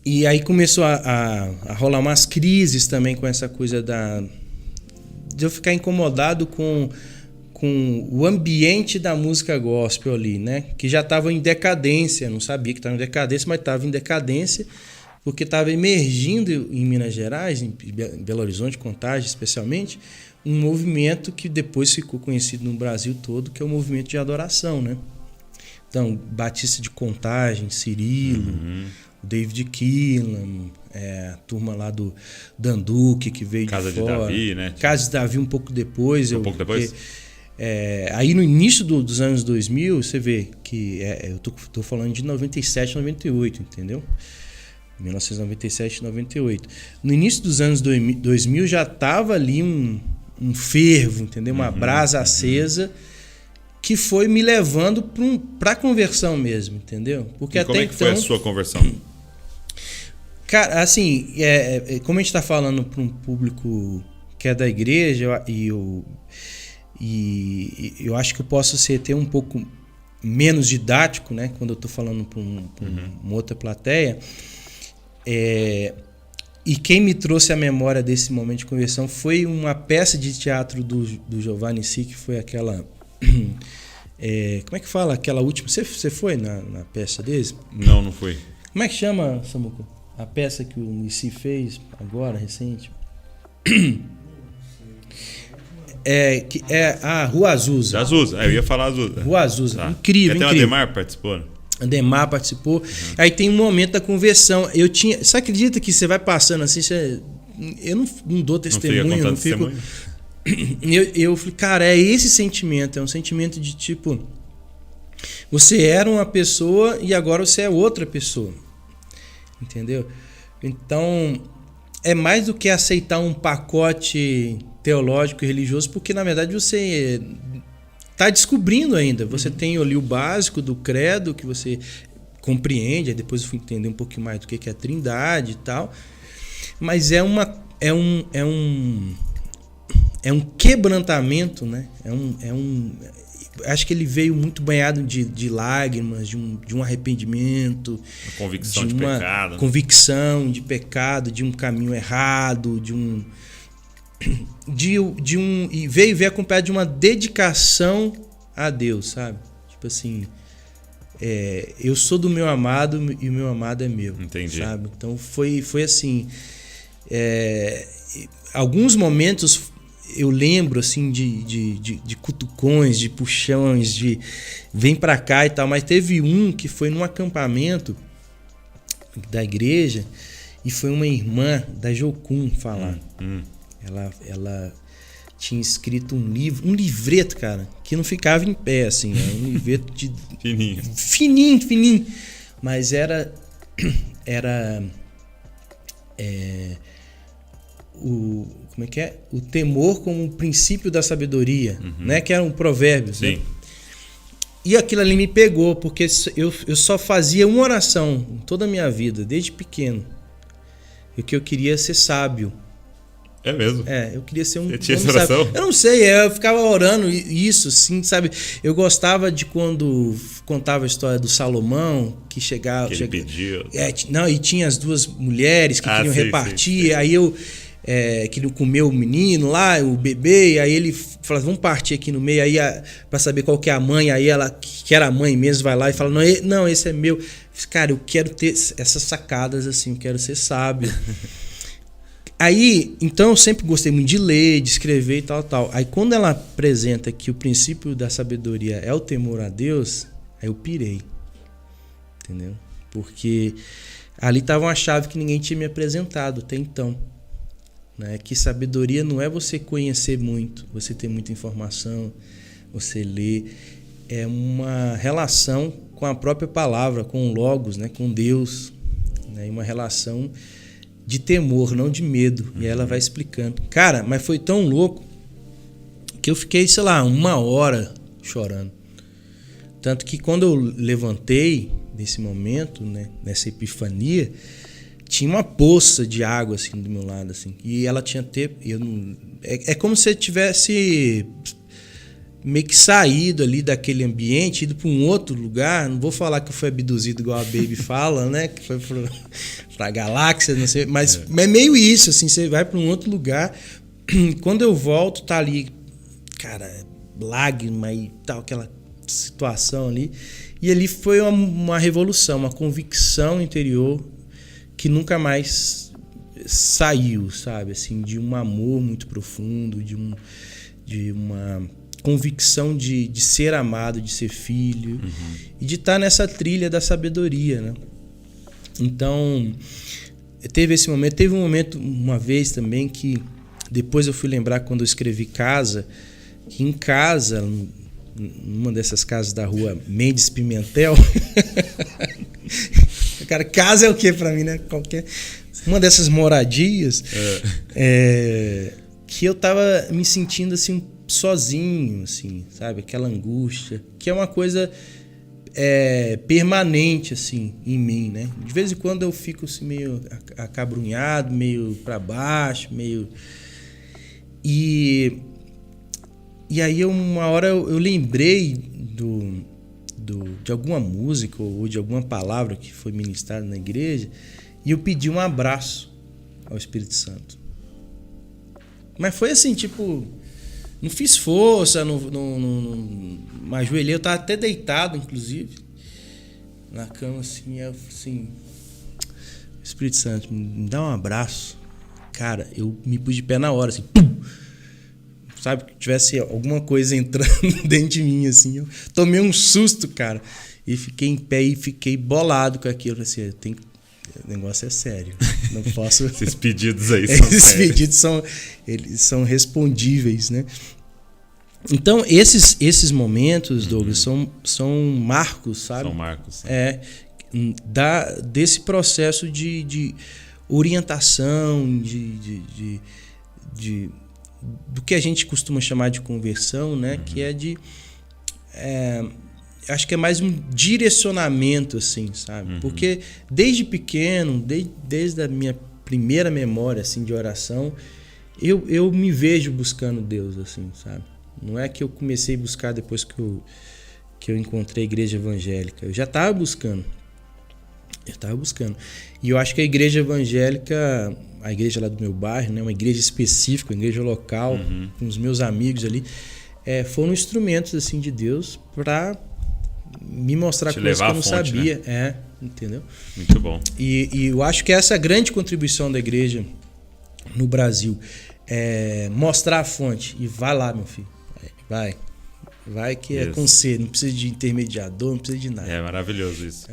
E aí começou a rolar umas crises também com essa coisa de eu ficar incomodado com o ambiente da música gospel ali, né? Que já estava em decadência, não sabia que estava em decadência, mas estava em decadência, porque estava emergindo em Minas Gerais, em Belo Horizonte, Contagem especialmente, um movimento que depois ficou conhecido no Brasil todo, que é o movimento de adoração, né? Então, Batista de Contagem, Cirilo, David Keelan, a turma lá do Danduque, que veio Casa de fora. de Davi, né? Casa de Davi um pouco depois. Um pouco depois? Aí no início dos anos 2000, você vê que eu tô falando de 97, 98, entendeu? 1997, 98. No início dos anos 2000 já tava ali um fervo, entendeu? Uma brasa acesa que foi me levando para a conversão mesmo, entendeu? Porque e até como é que foi a sua conversão? Cara, assim, como a gente está falando para um público que é da igreja, e eu acho que eu posso ser até um pouco menos didático, né? Quando eu estou falando para uma outra plateia. E quem me trouxe a memória desse momento de conversão foi uma peça de teatro do Giovanni Si, que foi aquela... como é que fala? Aquela última... Você foi na peça deles? Não fui. Como é que chama, Samuca? A peça que o Nissi fez agora, recente? Rua Azusa. Azusa, eu ia falar Azusa. Rua Azusa, tá. Incrível, Até incrível. o Ademar participou, né? Ademar participou. Aí tem um momento da conversão. Você acredita que você vai passando assim, eu não dou testemunho, não fico... Eu falei, cara, é esse sentimento, é um sentimento de tipo, você era uma pessoa e agora você é outra pessoa, entendeu? Então, é mais do que aceitar um pacote teológico e religioso, porque na verdade você está descobrindo ainda, você tem ali o básico do credo que você compreende, aí depois eu fui entender um pouquinho mais do que é a Trindade e tal, mas é um quebrantamento, né? Acho que ele veio muito banhado de lágrimas, de um arrependimento, uma convicção de pecado, convicção de pecado, de um caminho errado, e veio acompanhado de uma dedicação a Deus, sabe? Tipo assim, eu sou do meu amado e o meu amado é meu. Entendi. Sabe? Então foi assim, alguns momentos eu lembro assim de cutucões, de puxões, de vem pra cá e tal, mas teve um que foi num acampamento da igreja e foi uma irmã da Jocum falar. Ela tinha escrito um livreto, cara, que não ficava em pé, assim, um livreto de fininho, mas era como é que é? O temor como um princípio da sabedoria, né? Que era um provérbio. Sim. Né? E aquilo ali me pegou, porque eu só fazia uma oração toda a minha vida, desde pequeno. E que eu queria ser sábio. É mesmo? Eu queria ser um... Você tinha essa oração? Eu não sei, eu ficava orando isso, assim, sabe? Eu gostava de quando contava a história do Salomão, que chegava... Que ele pediu. E tinha as duas mulheres que queriam repartir, sim. Aí eu... queriam comer o menino lá, o bebê, e aí ele fala, vamos partir aqui no meio, aí pra saber qual que é a mãe, aí ela, que era a mãe mesmo, vai lá e fala, não, esse é meu. Cara, eu quero ter essas sacadas assim, eu quero ser sábio. Aí, então eu sempre gostei muito de ler, de escrever e tal. Aí quando ela apresenta que o princípio da sabedoria é o temor a Deus, aí eu pirei. Entendeu? Porque ali tava uma chave que ninguém tinha me apresentado até então. Né? Que sabedoria não é você conhecer muito, você ter muita informação, você ler. É uma relação com a própria palavra, com o Logos, né? Com Deus. Né? Uma relação de temor, não de medo. E ela vai explicando. Cara, mas foi tão louco que eu fiquei, sei lá, 1 hora chorando. Tanto que quando eu levantei nesse momento, né? Nessa epifania, tinha uma poça de água assim do meu lado, assim. E ela tinha é como se eu tivesse meio que saído ali daquele ambiente, ido para um outro lugar. Não vou falar que foi abduzido igual a Baby fala, né? Que foi pra galáxia, não sei, mas é meio isso, assim, você vai para um outro lugar. Quando eu volto, tá ali, cara, lágrima e tal, aquela situação ali. E ali foi uma revolução, uma convicção interior que nunca mais saiu, sabe? Assim, de um amor muito profundo, de uma convicção de ser amado, de ser filho, e de estar nessa trilha da sabedoria, né? Então, teve esse momento. Teve um momento, uma vez também, que depois eu fui lembrar quando eu escrevi Casa, que em casa, numa dessas casas da rua Mendes Pimentel, cara, casa é o que pra mim, né? Uma dessas moradias, que eu tava me sentindo assim, sozinho, assim, sabe? Aquela angústia, que é uma coisa permanente, assim, em mim, né? De vez em quando eu fico assim, meio acabrunhado, meio pra baixo, meio... E aí, uma hora eu lembrei de alguma música ou de alguma palavra que foi ministrada na igreja, e eu pedi um abraço ao Espírito Santo. Mas foi assim, tipo... Não fiz força, não me ajoelhei. Eu tava até deitado, inclusive, na cama, assim. Eu falei assim... Espírito Santo, me dá um abraço. Cara, eu me pus de pé na hora, assim... Pum! Sabe, que tivesse alguma coisa entrando dentro de mim, assim. Eu tomei um susto, cara. E fiquei em pé e fiquei bolado com aquilo. Assim, o negócio é sério. Não posso... Esses pedidos aí são Esses pedidos eles são respondíveis, né? Então, esses momentos, Douglas, são marcos, sabe? São marcos. Desse processo de orientação, do que a gente costuma chamar de conversão, né? Que é acho que é mais um direcionamento, assim, sabe? Porque desde pequeno, desde a minha primeira memória, assim, de oração, eu me vejo buscando Deus, assim, sabe? Não é que eu comecei a buscar depois que eu encontrei a igreja evangélica. Eu já estava buscando. E eu acho que a igreja evangélica, a igreja lá do meu bairro, né, uma igreja específica, uma igreja local, com os meus amigos ali, foram instrumentos, assim, de Deus para me mostrar coisas que eu não sabia. Né? Entendeu? Muito bom. E eu acho que essa é a grande contribuição da igreja no Brasil. Mostrar a fonte. E vai lá, meu filho. Vai que é com C. Não precisa de intermediador, não precisa de nada. É maravilhoso isso.